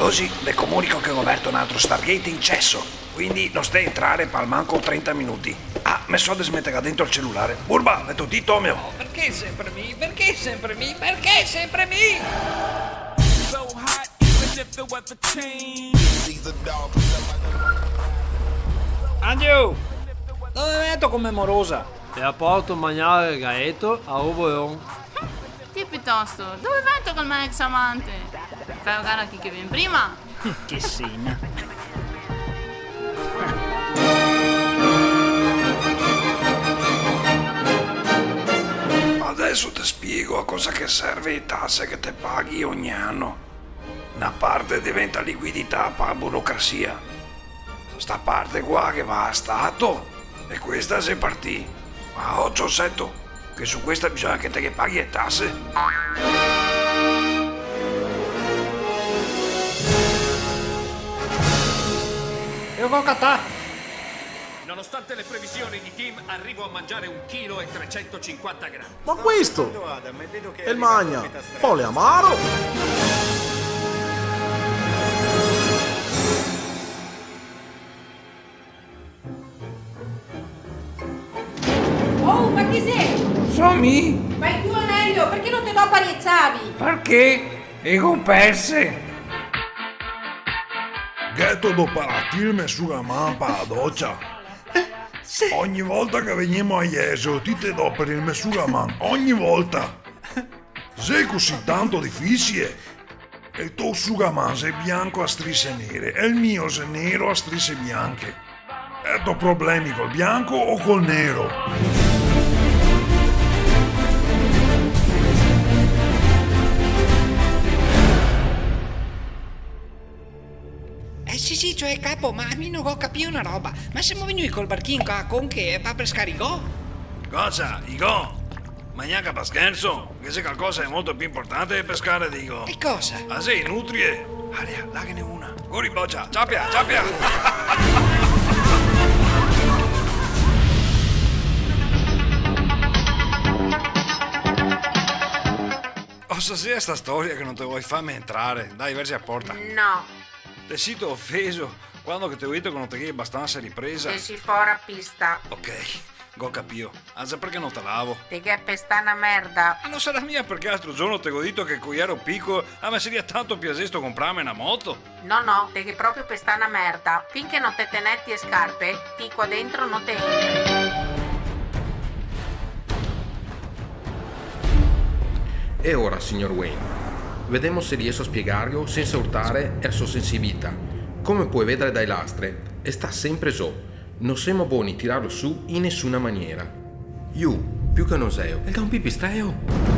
Così le comunico che ho aperto un altro Stargate in cesso, quindi non stai entrare per manco 30 minuti. Ah, mi so smettere dentro il cellulare. Burba, metto ti Tomeo. Oh, perché sempre mi? Perché sempre mi? Perché sempre mi? So hot, even if the weather change. Angiu! Dove metto come morosa? E a porto mangiare il gaetto a Oberon. Ti piuttosto, dove vai col mio ex amante? Fai una gara a chi che viene prima? Che segna. Adesso ti spiego a cosa che serve le tasse che te paghi ogni anno. Una parte diventa liquidità per la burocrazia. Sta parte qua che va a Stato e questa se partì. Ma oggi ho setto che su questa bisogna che te che paghi le tasse. Io con catà. Nonostante le previsioni di Tim, arrivo a mangiare 1,350 kg. Ma questo è il magna, folle amaro. Oh, ma chi sei? Sommi? Vai tu, Anelio, perché non ti do parecchiavi? Perché? Ego perse. Ghetto do paratil me suga mampa a doccia. Ogni volta che veniamo a Jesolo ti te do per il mesugaman, ogni volta. Sei così tanto difficile. Il tuo sugaman sei bianco a strisce nere e il mio sei nero a strisce bianche. E ho problemi col bianco o col nero? Sì, cioè capo, ma mi non ho capito una roba. Ma siamo venuti col barchino qua con che va a pescare Igo? Cosa? Igo? Ma neanche per scherzo? Che se qualcosa è molto più importante di pescare di Igo. E cosa? Ah sì, nutrie. Aria, dagliene una. Corri boccia, ciappia, ciappia. Ossa sia sta storia che non te vuoi farmi entrare. Dai, versi a porta. No, Te sito offeso quando che ti ho detto che non ti è abbastanza ripresa. te si fora pista. Ok, go capio. Anzi, perché non te lavo? Te che pesta una merda. Ma non sarà mia perché l'altro giorno te ho detto che con ero piccolo a me seria tanto piacesto comprarmi una moto. No, te che proprio pesta una merda. Finché non te tenetti e scarpe, ti qua dentro non te entri. E ora, signor Wayne, vediamo se riesco a spiegarlo senza urtare la sua sensibilità. Come puoi vedere dai lastre, sta sempre giù. Non siamo buoni a tirarlo su in nessuna maniera. Io, più che un oseo, è un pipistrello.